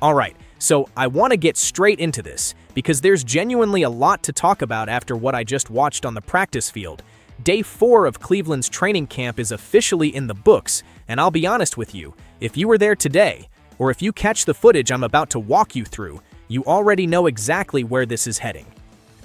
Alright, so I want to get straight into this, because there's genuinely a lot to talk about after what I just watched on the practice field. Day 4 of Cleveland's training camp is officially in the books, and I'll be honest with you, if you were there today, or if you catch the footage I'm about to walk you through, you already know exactly where this is heading.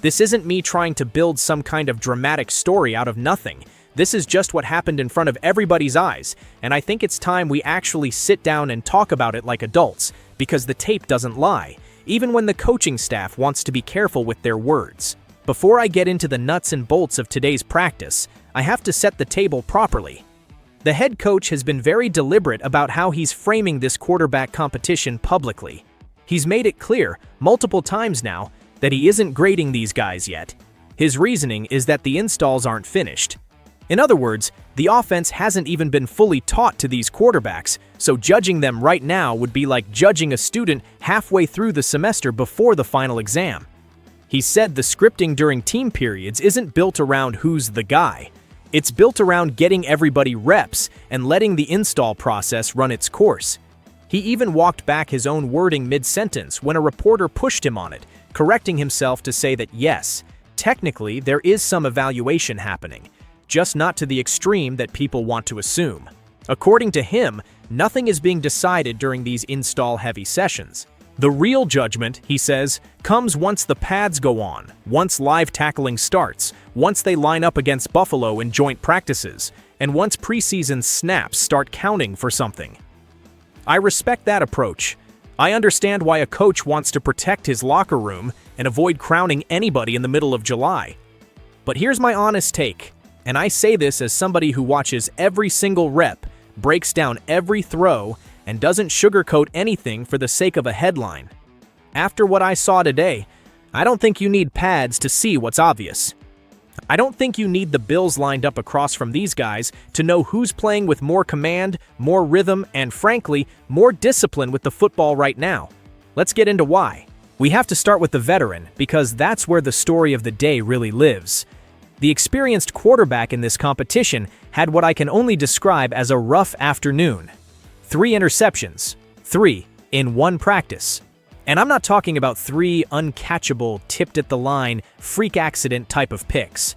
This isn't me trying to build some kind of dramatic story out of nothing. This is just what happened in front of everybody's eyes, and I think it's time we actually sit down and talk about it like adults, because the tape doesn't lie, even when the coaching staff wants to be careful with their words. Before I get into the nuts and bolts of today's practice, I have to set the table properly. The head coach has been very deliberate about how he's framing this quarterback competition publicly. He's made it clear, multiple times now, that he isn't grading these guys yet. His reasoning is that the installs aren't finished. In other words, the offense hasn't even been fully taught to these quarterbacks, so judging them right now would be like judging a student halfway through the semester before the final exam. He said the scripting during team periods isn't built around who's the guy. It's built around getting everybody reps and letting the install process run its course. He even walked back his own wording mid-sentence when a reporter pushed him on it, correcting himself to say that yes, technically there is some evaluation happening, just not to the extreme that people want to assume. According to him, nothing is being decided during these install-heavy sessions. The real judgment, he says, comes once the pads go on, once live tackling starts, once they line up against Buffalo in joint practices, and once preseason snaps start counting for something. I respect that approach. I understand why a coach wants to protect his locker room and avoid crowning anybody in the middle of July. But here's my honest take, and I say this as somebody who watches every single rep, breaks down every throw, and doesn't sugarcoat anything for the sake of a headline. After what I saw today, I don't think you need pads to see what's obvious. I don't think you need the Bills lined up across from these guys to know who's playing with more command, more rhythm, and frankly, more discipline with the football right now. Let's get into why. We have to start with the veteran, because that's where the story of the day really lives. The experienced quarterback in this competition had what I can only describe as a rough afternoon. 3 interceptions, 3 in one practice. And I'm not talking about 3 uncatchable, tipped at the line, freak accident type of picks.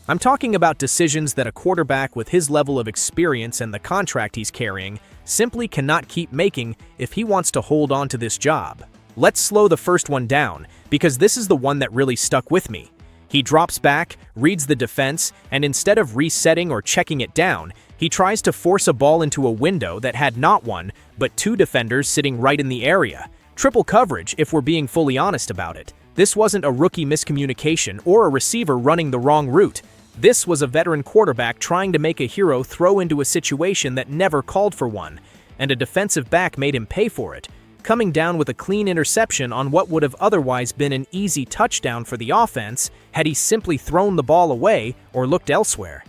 I'm talking about decisions that a quarterback with his level of experience and the contract he's carrying simply cannot keep making if he wants to hold on to this job. Let's slow the first one down, because this is the one that really stuck with me. He drops back, reads the defense, and instead of resetting or checking it down, he tries to force a ball into a window that had not one, but 2 defenders sitting right in the area. Triple coverage, if we're being fully honest about it. This wasn't a rookie miscommunication or a receiver running the wrong route. This was a veteran quarterback trying to make a hero throw into a situation that never called for one, and a defensive back made him pay for it, coming down with a clean interception on what would have otherwise been an easy touchdown for the offense had he simply thrown the ball away or looked elsewhere.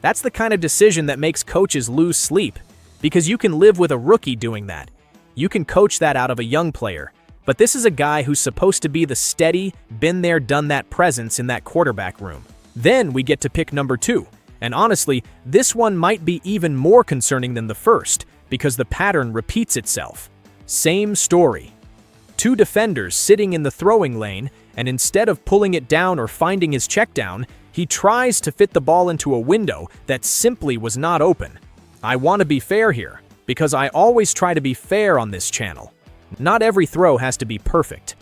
That's the kind of decision that makes coaches lose sleep, because you can live with a rookie doing that. You can coach that out of a young player, but this is a guy who's supposed to be the steady, been there, done that presence in that quarterback room. Then we get to pick number 2, and honestly, this one might be even more concerning than the first, because the pattern repeats itself. Same story. 2 defenders sitting in the throwing lane, and instead of pulling it down or finding his check down, he tries to fit the ball into a window that simply was not open. I want to be fair here, because I always try to be fair on this channel. Not every throw has to be perfect.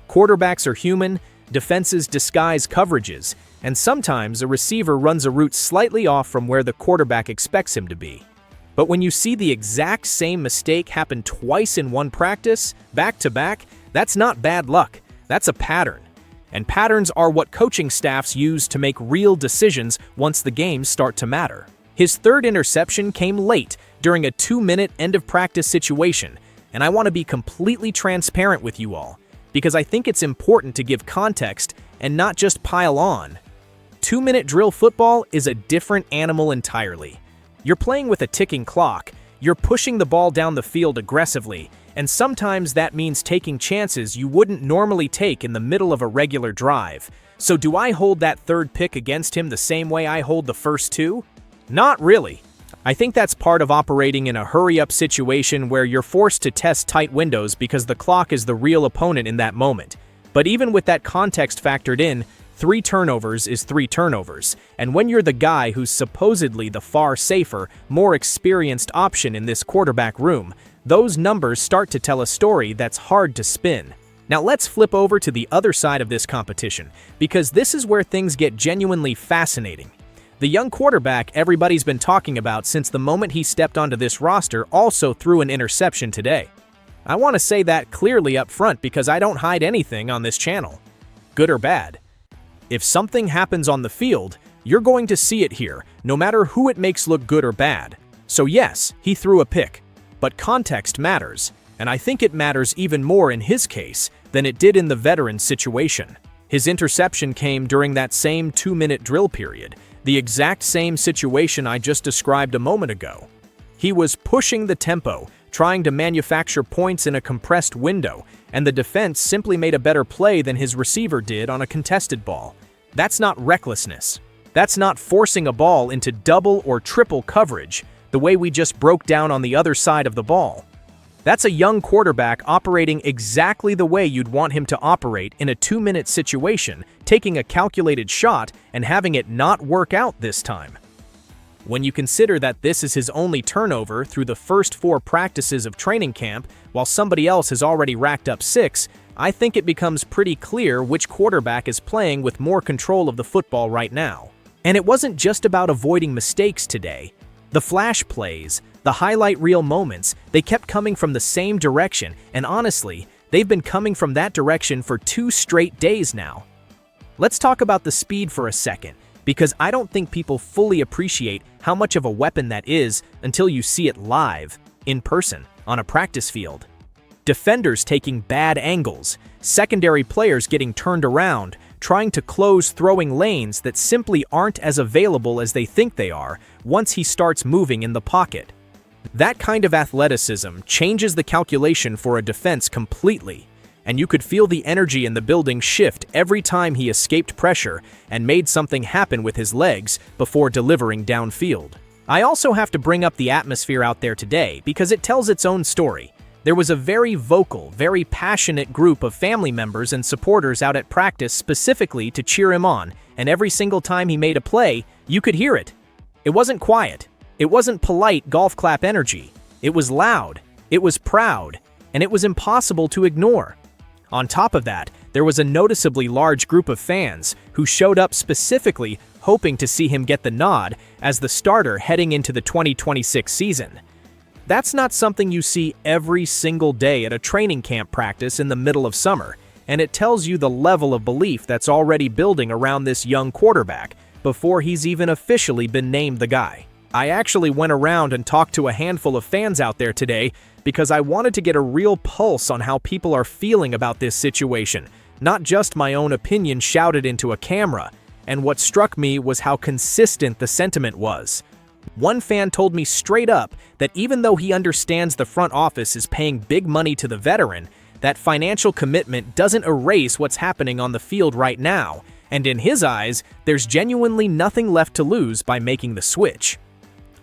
Quarterbacks are human, defenses disguise coverages, and sometimes a receiver runs a route slightly off from where the quarterback expects him to be. But when you see the exact same mistake happen twice in one practice, back to back, that's not bad luck. That's a pattern. And patterns are what coaching staffs use to make real decisions once the games start to matter. His 3rd interception came late during a 2-minute end-of-practice situation, and I want to be completely transparent with you all, because I think it's important to give context and not just pile on. 2-minute drill football is a different animal entirely. You're playing with a ticking clock, you're pushing the ball down the field aggressively, and sometimes that means taking chances you wouldn't normally take in the middle of a regular drive. So do I hold that 3rd pick against him the same way I hold the first 2? Not really. I think that's part of operating in a hurry-up situation where you're forced to test tight windows because the clock is the real opponent in that moment. But even with that context factored in, 3 turnovers is 3 turnovers, and when you're the guy who's supposedly the far safer, more experienced option in this quarterback room, those numbers start to tell a story that's hard to spin. Now let's flip over to the other side of this competition, because this is where things get genuinely fascinating. The young quarterback everybody's been talking about since the moment he stepped onto this roster also threw an interception today. I want to say that clearly up front because I don't hide anything on this channel, good or bad. If something happens on the field, you're going to see it here, no matter who it makes look good or bad. So yes, he threw a pick, but context matters, and I think it matters even more in his case than it did in the veteran situation. His interception came during that same 2-minute drill period, the exact same situation I just described a moment ago. He was pushing the tempo, trying to manufacture points in a compressed window, and the defense simply made a better play than his receiver did on a contested ball. That's not recklessness. That's not forcing a ball into double or triple coverage, the way we just broke down on the other side of the ball. That's a young quarterback operating exactly the way you'd want him to operate in a 2-minute situation, taking a calculated shot and having it not work out this time. When you consider that this is his only turnover through the first 4 practices of training camp, while somebody else has already racked up 6, I think it becomes pretty clear which quarterback is playing with more control of the football right now. And it wasn't just about avoiding mistakes today. The flash plays, the highlight reel moments, they kept coming from the same direction, and honestly, they've been coming from that direction for 2 straight days now. Let's talk about the speed for a second, because I don't think people fully appreciate how much of a weapon that is until you see it live, in person, on a practice field. Defenders taking bad angles, secondary players getting turned around, trying to close throwing lanes that simply aren't as available as they think they are once he starts moving in the pocket. That kind of athleticism changes the calculation for a defense completely, and you could feel the energy in the building shift every time he escaped pressure and made something happen with his legs before delivering downfield. I also have to bring up the atmosphere out there today because it tells its own story. There was a very vocal, very passionate group of family members and supporters out at practice specifically to cheer him on, and every single time he made a play, you could hear it. It wasn't quiet. It wasn't polite golf clap energy. It was loud. It was proud. And it was impossible to ignore. On top of that, there was a noticeably large group of fans who showed up specifically hoping to see him get the nod as the starter heading into the 2026 season. That's not something you see every single day at a training camp practice in the middle of summer, and it tells you the level of belief that's already building around this young quarterback before he's even officially been named the guy. I actually went around and talked to a handful of fans out there today because I wanted to get a real pulse on how people are feeling about this situation, not just my own opinion shouted into a camera, and what struck me was how consistent the sentiment was. One fan told me straight up that even though he understands the front office is paying big money to the veteran, that financial commitment doesn't erase what's happening on the field right now, and in his eyes, there's genuinely nothing left to lose by making the switch.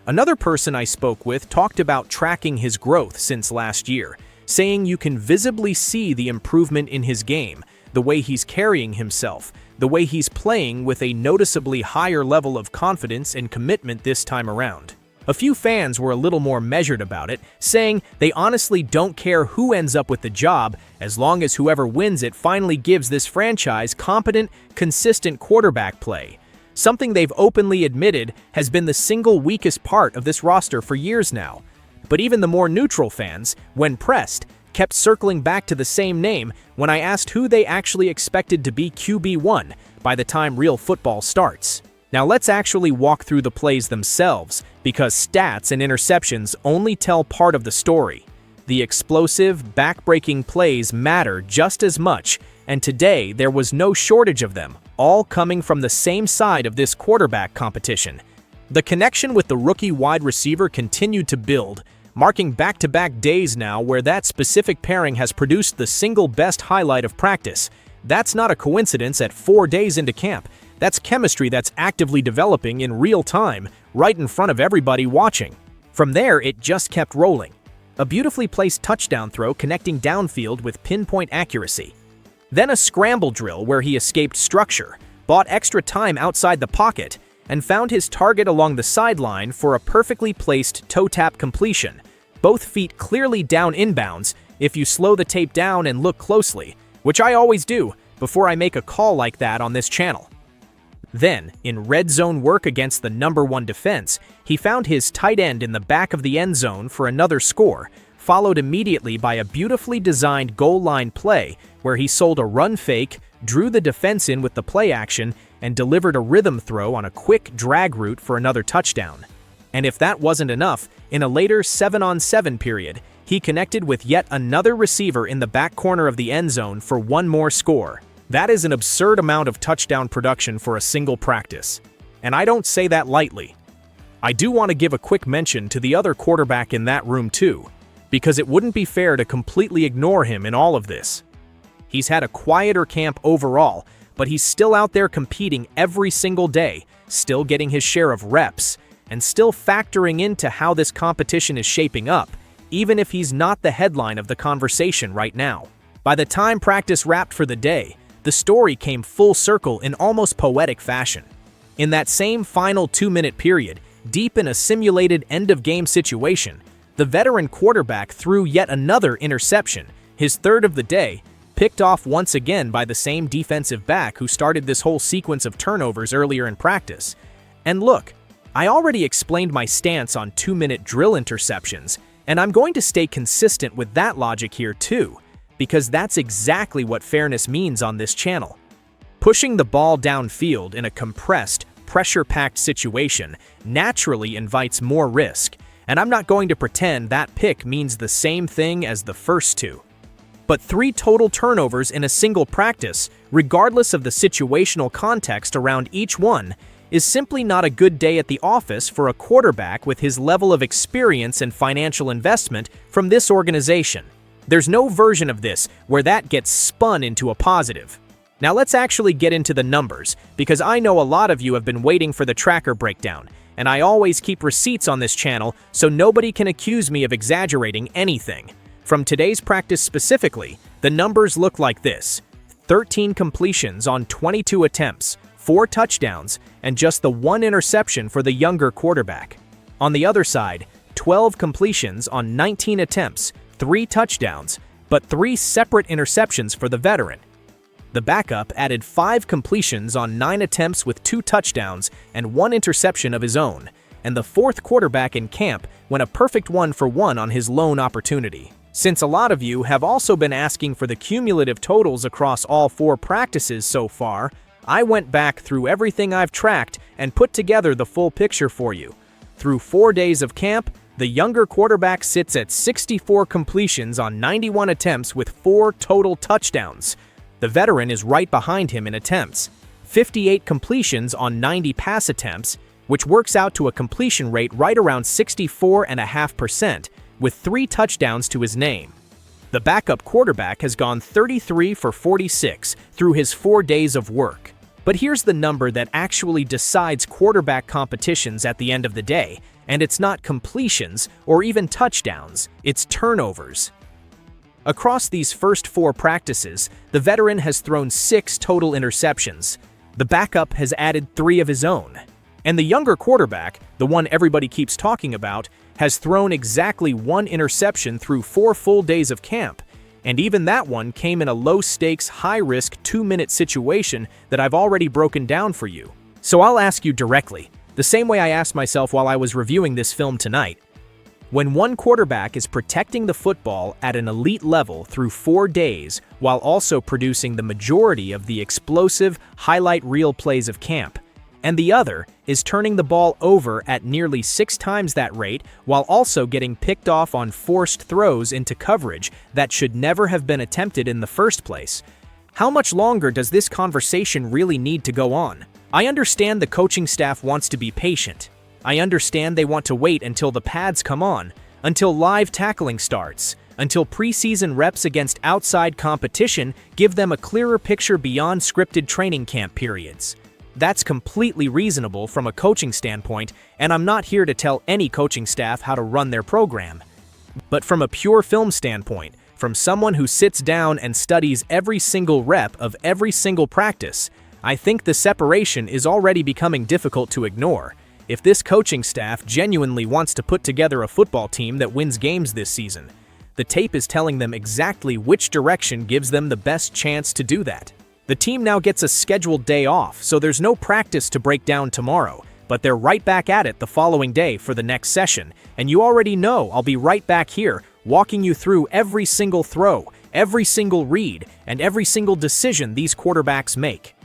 Another person I spoke with talked about tracking his growth since last year, saying you can visibly see the improvement in his game, the way he's carrying himself, the way he's playing with a noticeably higher level of confidence and commitment this time around. A few fans were a little more measured about it, saying they honestly don't care who ends up with the job as long as whoever wins it finally gives this franchise competent, consistent quarterback play. Something they've openly admitted has been the single weakest part of this roster for years now. But even the more neutral fans, when pressed, kept circling back to the same name when I asked who they actually expected to be QB1 by the time real football starts. Now let's actually walk through the plays themselves, because stats and interceptions only tell part of the story. The explosive, back-breaking plays matter just as much, and today there was no shortage of them, all coming from the same side of this quarterback competition. The connection with the rookie wide receiver continued to build, marking back-to-back days now where that specific pairing has produced the single best highlight of practice. That's not a coincidence at 4 days into camp. That's chemistry that's actively developing in real time, right in front of everybody watching. From there, it just kept rolling. A beautifully placed touchdown throw connecting downfield with pinpoint accuracy. Then a scramble drill where he escaped structure, bought extra time outside the pocket, and found his target along the sideline for a perfectly placed toe-tap completion, both feet clearly down inbounds if you slow the tape down and look closely, which I always do before I make a call like that on this channel. Then, in red zone work against the #1 defense, he found his tight end in the back of the end zone for another score, followed immediately by a beautifully designed goal line play where he sold a run fake, drew the defense in with the play action, and delivered a rhythm throw on a quick drag route for another touchdown. And if that wasn't enough, in a later 7-on-7 period, he connected with yet another receiver in the back corner of the end zone for one more score. That is an absurd amount of touchdown production for a single practice. And I don't say that lightly. I do want to give a quick mention to the other quarterback in that room too, because it wouldn't be fair to completely ignore him in all of this. He's had a quieter camp overall, but he's still out there competing every single day, still getting his share of reps, and still factoring into how this competition is shaping up, even if he's not the headline of the conversation right now. By the time practice wrapped for the day, the story came full circle in almost poetic fashion. In that same final 2-minute period, deep in a simulated end-of-game situation, the veteran quarterback threw yet another interception, his third of the day, picked off once again by the same defensive back who started this whole sequence of turnovers earlier in practice. And look, I already explained my stance on 2-minute drill interceptions, and I'm going to stay consistent with that logic here too, because that's exactly what fairness means on this channel. Pushing the ball downfield in a compressed, pressure-packed situation naturally invites more risk, and I'm not going to pretend that pick means the same thing as the first two. But 3 total turnovers in a single practice, regardless of the situational context around each one, is simply not a good day at the office for a quarterback with his level of experience and financial investment from this organization. There's no version of this where that gets spun into a positive. Now let's actually get into the numbers, because I know a lot of you have been waiting for the tracker breakdown, and I always keep receipts on this channel so nobody can accuse me of exaggerating anything. From today's practice specifically, the numbers look like this: 13 completions on 22 attempts, 4 touchdowns, and just the 1 interception for the younger quarterback. On the other side, 12 completions on 19 attempts, 3 touchdowns, but 3 separate interceptions for the veteran. The backup added 5 completions on 9 attempts with 2 touchdowns and 1 interception of his own, and the 4th quarterback in camp went a perfect 1-for-1 on his lone opportunity. Since a lot of you have also been asking for the cumulative totals across all 4 practices so far, I went back through everything I've tracked and put together the full picture for you. Through 4 days of camp, the younger quarterback sits at 64 completions on 91 attempts with 4 total touchdowns. The veteran is right behind him in attempts, 58 completions on 90 pass attempts, which works out to a completion rate right around 64.5%, with 3 touchdowns to his name. The backup quarterback has gone 33 for 46 through his 4 days of work. But here's the number that actually decides quarterback competitions at the end of the day, and it's not completions or even touchdowns, it's turnovers. Across these first 4 practices, the veteran has thrown 6 total interceptions. The backup has added 3 of his own. And the younger quarterback, the one everybody keeps talking about, has thrown exactly 1 interception through 4 full days of camp. And even that one came in a low-stakes, high-risk 2-minute situation that I've already broken down for you. So I'll ask you directly, the same way I asked myself while I was reviewing this film tonight. When one quarterback is protecting the football at an elite level through 4 days while also producing the majority of the explosive, highlight reel plays of camp, and the other is turning the ball over at nearly 6 times that rate while also getting picked off on forced throws into coverage that should never have been attempted in the first place, how much longer does this conversation really need to go on? I understand the coaching staff wants to be patient. I understand they want to wait until the pads come on, until live tackling starts, until preseason reps against outside competition give them a clearer picture beyond scripted training camp periods. That's completely reasonable from a coaching standpoint, and I'm not here to tell any coaching staff how to run their program. But from a pure film standpoint, from someone who sits down and studies every single rep of every single practice, I think the separation is already becoming difficult to ignore. If this coaching staff genuinely wants to put together a football team that wins games this season, the tape is telling them exactly which direction gives them the best chance to do that. The team now gets a scheduled day off, so there's no practice to break down tomorrow, but they're right back at it the following day for the next session, and you already know I'll be right back here walking you through every single throw, every single read, and every single decision these quarterbacks make.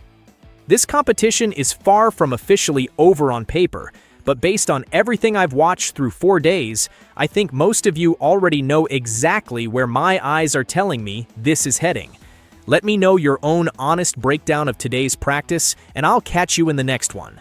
This competition is far from officially over on paper, but based on everything I've watched through 4 days, I think most of you already know exactly where my eyes are telling me this is heading. Let me know your own honest breakdown of today's practice, and I'll catch you in the next one.